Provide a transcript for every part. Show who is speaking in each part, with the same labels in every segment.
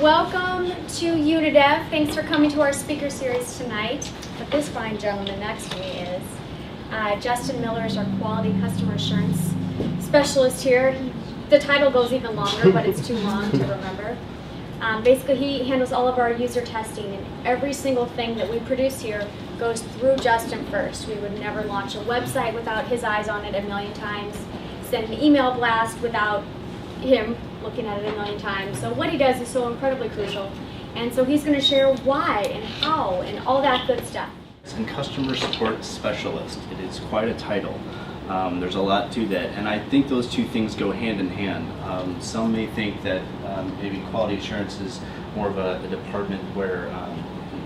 Speaker 1: welcome to UNIDEV. Thanks for coming to our speaker series tonight. But this fine gentleman next to me is Justin Miller, is our quality customer assurance specialist here. The title goes even longer, but it's too long to remember. Basically, he handles all of our user testing, and every single thing that we produce here goes through Justin first. We would never launch a website without his eyes on it a million times, send an email blast without him looking at it a million times. So what he does is so incredibly crucial, and so he's going to share why and how and all that good stuff.
Speaker 2: And customer support specialist, it is quite a title. There's a lot to that, and I think those two things go hand in hand. Some may think that maybe quality assurance is more of a department where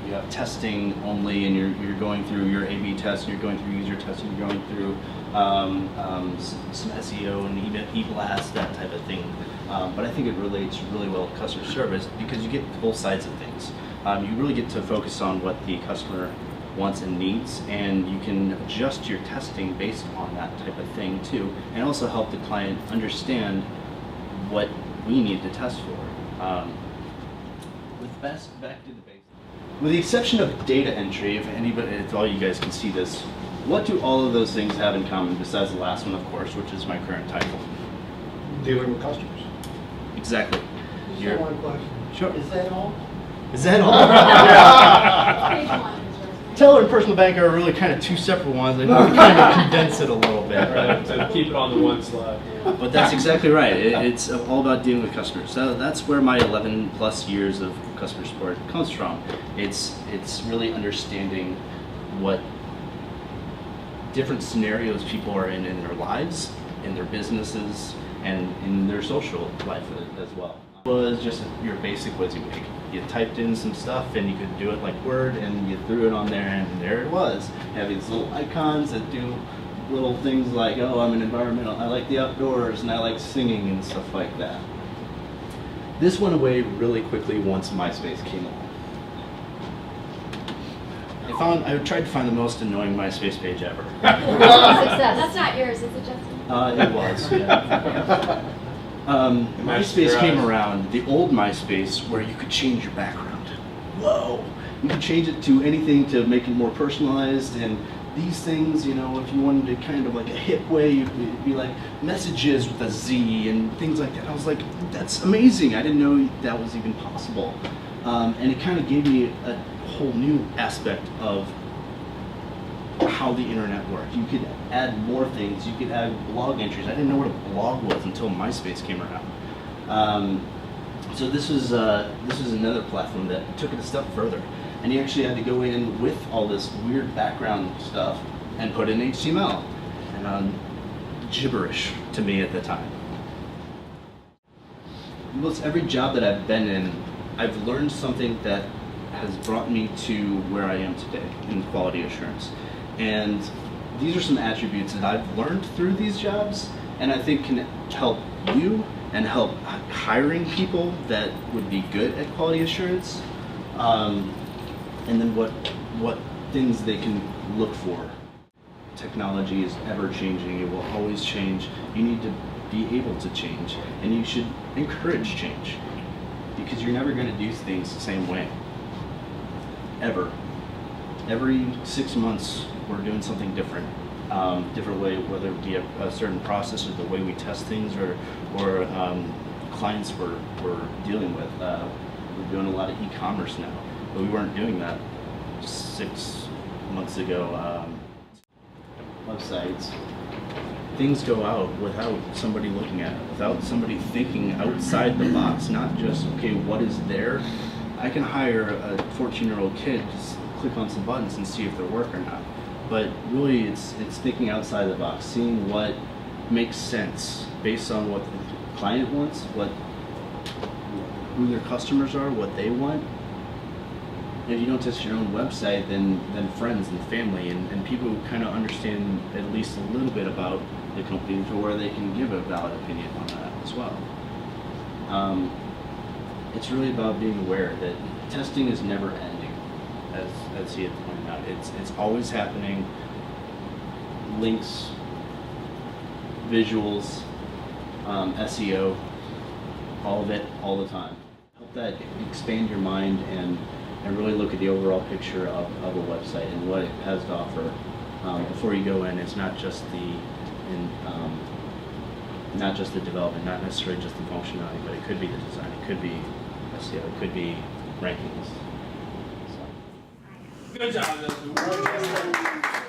Speaker 2: you have testing only, and you're going through your A/B tests, you're going through user testing, you're going through some SEO and e-blast, that type of thing. But I think it relates really well to customer service because you get both sides of things. You really get to focus on what the customer wants and needs, and you can adjust your testing based on that type of thing too, and also help the client understand what we need to test for. Back to the basics. With the exception of data entry, if all you guys can see this, what do all of those things have in common besides the last one, of course, which is my current title?
Speaker 3: Dealing with customers.
Speaker 2: Exactly.
Speaker 3: Just one question.
Speaker 2: Sure.
Speaker 3: Is that all?
Speaker 2: Is that all?
Speaker 1: Page one.
Speaker 2: Teller and personal banker are really kind of two separate ones. I kind of condense it a little bit.
Speaker 4: Right, to keep it on the one slide. Yeah.
Speaker 2: But that's exactly right. It's all about dealing with customers. So that's where my 11 plus years of customer support comes from. It's really understanding what different scenarios people are in their lives, in their businesses, and in their social life as well. It was just your basic WYSIWYG. You typed in some stuff and you could do it like Word, and you threw it on there, and there it was. You have these little icons that do little things like, oh, I'm an environmental, I like the outdoors, and I like singing and stuff like that. This went away really quickly once MySpace came along. I tried to find the most annoying MySpace page ever.
Speaker 1: Success. That's not yours, is it, Justin?
Speaker 2: It was, yeah. MySpace came around, the old MySpace, where you could change your background. Whoa! You could change it to anything to make it more personalized, and these things, you know, if you wanted to kind of like a hip way, it'd be like messages with a Z and things like that. I was like, that's amazing. I didn't know that was even possible. And it kind of gave me a whole new aspect of how the internet worked. You could add more things. You could add blog entries. I didn't know what a blog was until MySpace came around. So this is another platform that took it a step further, and you actually had to go in with all this weird background stuff and put in HTML, and gibberish to me at the time. Almost every job that I've been in, I've learned something that has brought me to where I am today in quality assurance. And these are some attributes that I've learned through these jobs, and I think can help you and help hiring people that would be good at quality assurance, and then what things they can look for. Technology is ever changing, it will always change. You need to be able to change, and you should encourage change, because you're never going to do things the same way, ever. Every 6 months we're doing something different, different way, whether it be a certain process or the way we test things, or clients we're dealing with. We're doing a lot of e-commerce now, but we weren't doing that 6 months ago. Websites, things go out without somebody looking at it, without somebody thinking outside the box, not just, okay, what is there? I can hire a 14-year-old kid, just click on some buttons and see if they work or not. But really, it's thinking outside the box, seeing what makes sense based on what the client wants, who their customers are, what they want. If you don't test your own website, then friends and family and people who kind of understand at least a little bit about the company to where they can give a valid opinion on that as well. It's really about being aware that testing is never ending, as he had pointed out. It's always happening. Links, visuals, SEO, all of it, all the time. Help that expand your mind and really look at the overall picture of a website and what it has to offer before you go in. It's not just not just the development, not necessarily just the functionality, but it could be the design, it could be SEO, it could be rankings. So.
Speaker 4: Good job, Justin.